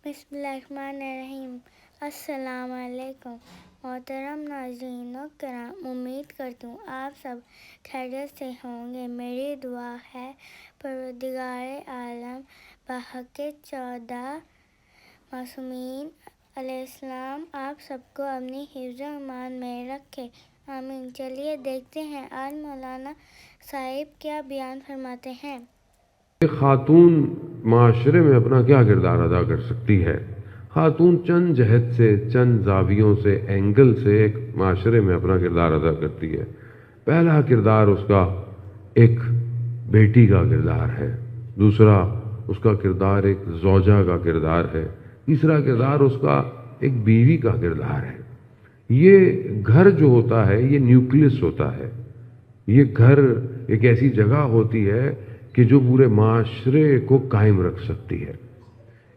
بسم اللہ الرحمن الرحیم۔ السلام علیکم محترم ناظرین و کرام، امید کرتی ہوں آپ سب خیریت سے ہوں گے۔ میری دعا ہے پروردگار عالم بحق 14 معصومین علیہ السلام آپ سب کو اپنی حفظ و امان میں رکھے، آمین۔ چلیے دیکھتے ہیں آج مولانا صاحب کیا بیان فرماتے ہیں۔ خاتون معاشرے میں اپنا کیا کردار ادا کر سکتی ہے؟ خاتون چند جہت سے، چند زاویوں سے، اینگل سے ایک معاشرے میں اپنا کردار ادا کرتی ہے۔ پہلا کردار اس کا ایک بیٹی کا کردار ہے، دوسرا اس کا کردار ایک زوجہ کا کردار ہے، تیسرا کردار اس کا ایک بیوی کا کردار ہے۔ یہ گھر جو ہوتا ہے یہ نیوکلس ہوتا ہے، یہ گھر ایک ایسی جگہ ہوتی ہے کہ جو پورے معاشرے کو قائم رکھ سکتی ہے۔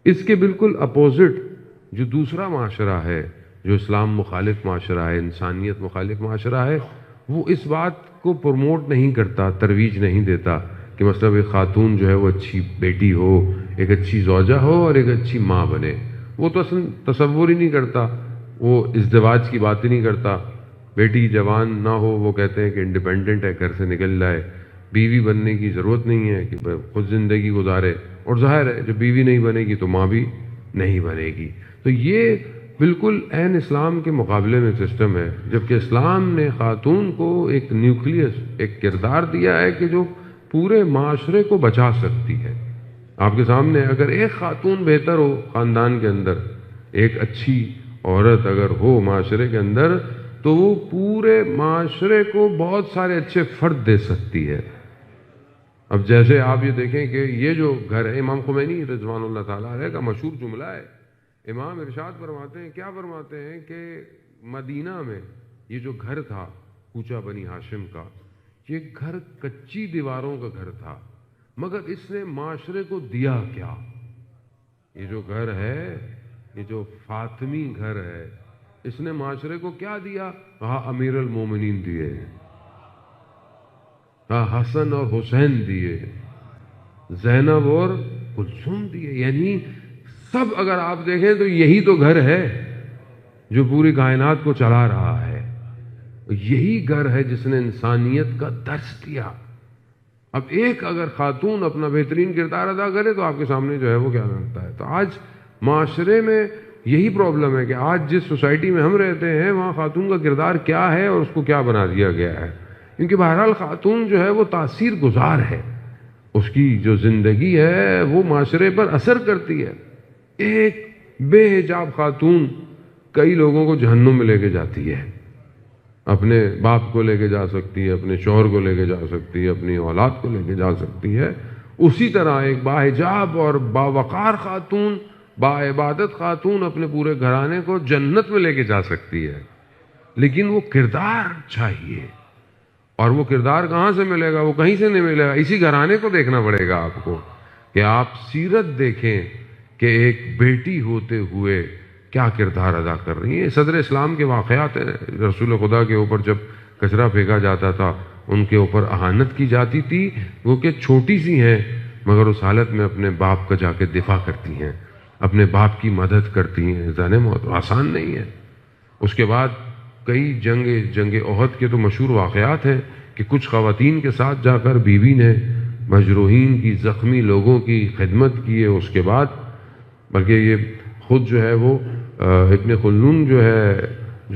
اس کے بالکل اپوزٹ جو دوسرا معاشرہ ہے، جو اسلام مخالف معاشرہ ہے، انسانیت مخالف معاشرہ ہے، وہ اس بات کو پروموٹ نہیں کرتا، ترویج نہیں دیتا کہ مطلب ایک خاتون جو ہے وہ اچھی بیٹی ہو، ایک اچھی زوجہ ہو اور ایک اچھی ماں بنے۔ وہ تو اصلا تصور ہی نہیں کرتا، وہ ازدواج کی بات ہی نہیں کرتا۔ بیٹی جوان نہ ہو، وہ کہتے ہیں کہ انڈیپینڈنٹ ہے، گھر سے نکل جائے، بیوی بننے کی ضرورت نہیں ہے کہ خود زندگی گزارے، اور ظاہر ہے جب بیوی نہیں بنے گی تو ماں بھی نہیں بنے گی۔ تو یہ بالکل عین اسلام کے مقابلے میں سسٹم ہے، جبکہ اسلام نے خاتون کو ایک نیوکلیس، ایک کردار دیا ہے کہ جو پورے معاشرے کو بچا سکتی ہے۔ آپ کے سامنے اگر ایک خاتون بہتر ہو خاندان کے اندر، ایک اچھی عورت اگر ہو معاشرے کے اندر، تو وہ پورے معاشرے کو بہت سارے اچھے فرد دے سکتی ہے۔ اب جیسے آپ یہ دیکھیں کہ یہ جو گھر ہے، امام خمینی رضوان اللہ تعالیٰ علیہ کا مشہور جملہ ہے، امام ارشاد فرماتے ہیں، کیا فرماتے ہیں کہ مدینہ میں یہ جو گھر تھا کوچہ بنی ہاشم کا، یہ گھر کچی دیواروں کا گھر تھا، مگر اس نے معاشرے کو دیا کیا؟ یہ جو گھر ہے، یہ جو فاطمی گھر ہے، اس نے معاشرے کو کیا دیا؟ کہا امیر المومنین دیے، حسن اور حسین دیے، زینب اور کلثوم دیے۔ یعنی سب اگر آپ دیکھیں تو یہی تو گھر ہے جو پوری کائنات کو چلا رہا ہے، یہی گھر ہے جس نے انسانیت کا درس دیا۔ اب ایک اگر خاتون اپنا بہترین کردار ادا کرے تو آپ کے سامنے جو ہے وہ کیا لگتا ہے۔ تو آج معاشرے میں یہی پرابلم ہے کہ آج جس سوسائٹی میں ہم رہتے ہیں وہاں خاتون کا کردار کیا ہے اور اس کو کیا بنا دیا گیا ہے۔ کیونکہ بہرحال خاتون جو ہے وہ تاثیر گزار ہے، اس کی جو زندگی ہے وہ معاشرے پر اثر کرتی ہے۔ ایک بے حجاب خاتون کئی لوگوں کو جہنم میں لے کے جاتی ہے، اپنے باپ کو لے کے جا سکتی ہے، اپنے شوہر کو لے کے جا سکتی ہے، اپنی اولاد کو لے کے جا سکتی ہے۔ اسی طرح ایک باحجاب اور باوقار خاتون، با عبادت خاتون اپنے پورے گھرانے کو جنت میں لے کے جا سکتی ہے، لیکن وہ کردار چاہیے۔ اور وہ کردار کہاں سے ملے گا؟ وہ کہیں سے نہیں ملے گا، اسی گھرانے کو دیکھنا پڑے گا آپ کو، کہ آپ سیرت دیکھیں کہ ایک بیٹی ہوتے ہوئے کیا کردار ادا کر رہی ہیں۔ صدر اسلام کے واقعات ہیں، رسول خدا کے اوپر جب کچرا پھینکا جاتا تھا، ان کے اوپر اہانت کی جاتی تھی، وہ کہ چھوٹی سی ہیں مگر اس حالت میں اپنے باپ کا جا کے دفاع کرتی ہیں، اپنے باپ کی مدد کرتی ہیں۔ ذہن موت آسان نہیں ہے۔ اس کے بعد کئی جنگ احد کے تو مشہور واقعات ہیں کہ کچھ خواتین کے ساتھ جا کر بیوی نے مجروحین کی، زخمی لوگوں کی خدمت کی ہے۔ اس کے بعد بلکہ یہ خود جو ہے وہ ابن خلدون جو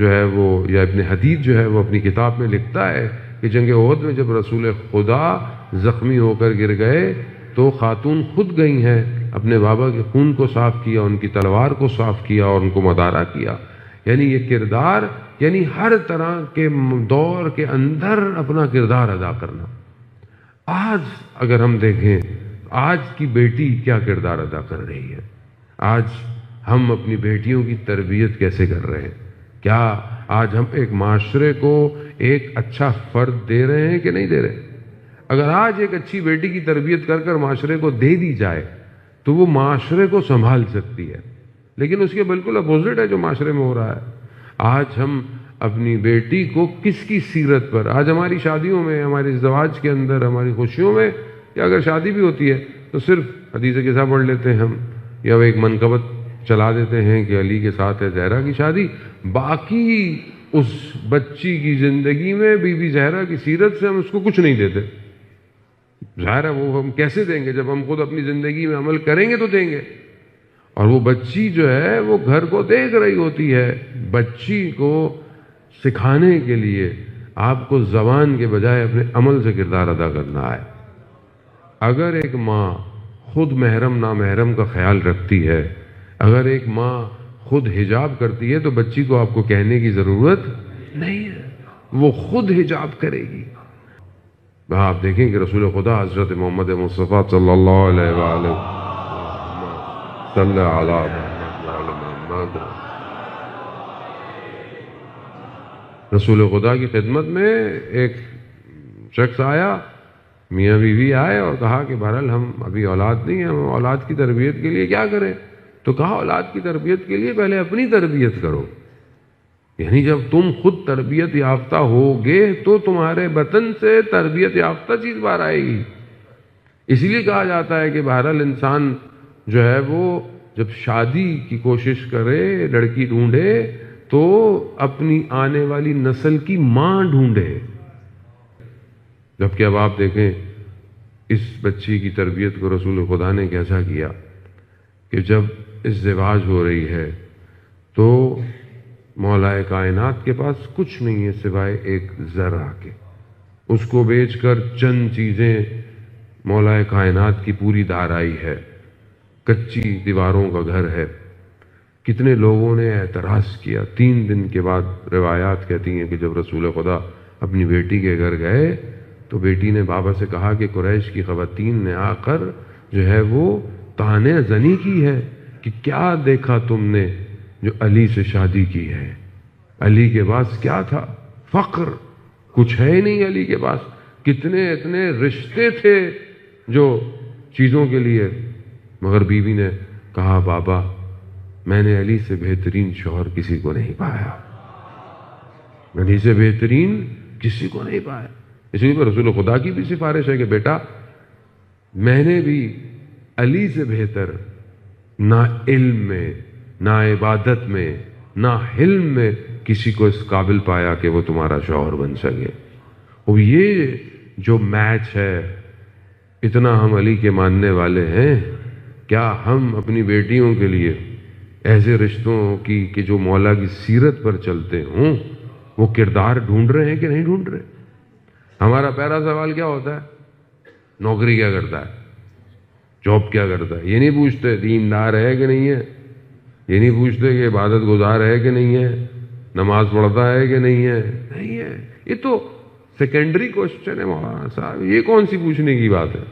ہے وہ، یا ابن حدید جو ہے وہ اپنی کتاب میں لکھتا ہے کہ جنگ احد میں جب رسول خدا زخمی ہو کر گر گئے تو خاتون خود گئی ہیں، اپنے بابا کے خون کو صاف کیا، ان کی تلوار کو صاف کیا اور ان کو مدارا کیا۔ یعنی یہ کردار، یعنی ہر طرح کے دور کے اندر اپنا کردار ادا کرنا۔ آج اگر ہم دیکھیں آج کی بیٹی کیا کردار ادا کر رہی ہے، آج ہم اپنی بیٹیوں کی تربیت کیسے کر رہے ہیں؟ کیا آج ہم ایک معاشرے کو ایک اچھا فرد دے رہے ہیں کہ نہیں دے رہے؟ اگر آج ایک اچھی بیٹی کی تربیت کر کر معاشرے کو دے دی جائے تو وہ معاشرے کو سنبھال سکتی ہے، لیکن اس کے بالکل اپوزٹ ہے جو معاشرے میں ہو رہا ہے۔ آج ہم اپنی بیٹی کو کس کی سیرت پر، آج ہماری شادیوں میں، ہمارے ازدواج کے اندر، ہماری خوشیوں میں، یا اگر شادی بھی ہوتی ہے تو صرف حدیث قصہ پڑھ لیتے ہیں ہم، یا ایک منقبت چلا دیتے ہیں کہ علی کے ساتھ ہے زہرا کی شادی، باقی اس بچی کی زندگی میں بی بی زہرا کی سیرت سے ہم اس کو کچھ نہیں دیتے۔ ظاہر ہے وہ ہم کیسے دیں گے؟ جب ہم خود اپنی زندگی میں عمل کریں گے تو دیں گے۔ اور وہ بچی جو ہے وہ گھر کو دیکھ رہی ہوتی ہے۔ بچی کو سکھانے کے لیے آپ کو زبان کے بجائے اپنے عمل سے کردار ادا کرنا ہے۔ اگر ایک ماں خود محرم نامحرم کا خیال رکھتی ہے، اگر ایک ماں خود حجاب کرتی ہے تو بچی کو آپ کو کہنے کی ضرورت نہیں ہے، وہ خود حجاب کرے گی۔ آپ دیکھیں کہ رسول خدا حضرت محمد مصطفیٰ صلی اللہ علیہ وآلہ صلی اللہ علیہ محمد، رسول خدا کی خدمت میں ایک شخص آیا، میاں بیوی آئے اور کہا کہ بہرحال ہم ابھی اولاد نہیں ہیں، ہم اولاد کی تربیت کے لیے کیا کریں؟ تو کہا اولاد کی تربیت کے لیے پہلے اپنی تربیت کرو، یعنی جب تم خود تربیت یافتہ ہوگے تو تمہارے بطن سے تربیت یافتہ چیز باہر آئے گی۔ اس لیے کہا جاتا ہے کہ بہرحال انسان جو ہے وہ جب شادی کی کوشش کرے، لڑکی ڈھونڈے، تو اپنی آنے والی نسل کی ماں ڈھونڈے۔ جبکہ اب آپ دیکھیں اس بچی کی تربیت کو رسول خدا نے کیسا کیا کہ جب ازدواج ہو رہی ہے تو مولا کائنات کے پاس کچھ نہیں ہے سوائے ایک ذرہ کے، اس کو بیچ کر چند چیزیں مولا کائنات کی پوری دارائی ہے، کچی دیواروں کا گھر ہے۔ کتنے لوگوں نے اعتراض کیا۔ 3 دن کے بعد روایات کہتی ہیں کہ جب رسول خدا اپنی بیٹی کے گھر گئے تو بیٹی نے بابا سے کہا کہ قریش کی خواتین نے آ کر جو ہے وہ طعنہ زنی کی ہے کہ کیا دیکھا تم نے جو علی سے شادی کی ہے؟ علی کے پاس کیا تھا؟ فقر، کچھ ہے ہی نہیں علی کے پاس۔ کتنے اتنے رشتے تھے جو چیزوں کے لیے، مگر بیوی نے کہا بابا میں نے علی سے بہترین شوہر کسی کو نہیں پایا، علی سے بہترین کسی کو نہیں پایا۔ اس لیے رسول خدا کی بھی سفارش ہے کہ بیٹا میں نے بھی علی سے بہتر نہ علم میں، نہ عبادت میں، نہ حلم میں کسی کو اس قابل پایا کہ وہ تمہارا شوہر بن سکے۔ اور یہ جو میچ ہے، اتنا ہم علی کے ماننے والے ہیں، کیا ہم اپنی بیٹیوں کے لیے ایسے رشتوں کی کہ جو مولا کی سیرت پر چلتے ہوں وہ کردار ڈھونڈ رہے ہیں کہ نہیں ڈھونڈ رہے؟ ہمارا پہلا سوال کیا ہوتا ہے؟ نوکری کیا کرتا ہے، جاب کیا کرتا ہے؟ یہ نہیں پوچھتے دیندار ہے کہ نہیں ہے، یہ نہیں پوچھتے کہ عبادت گزار ہے کہ نہیں ہے، نماز پڑھتا ہے کہ نہیں ہے۔ نہیں ہے، یہ تو سیکنڈری کوسچن ہے مولانا صاحب، یہ کون سی پوچھنے کی بات ہے؟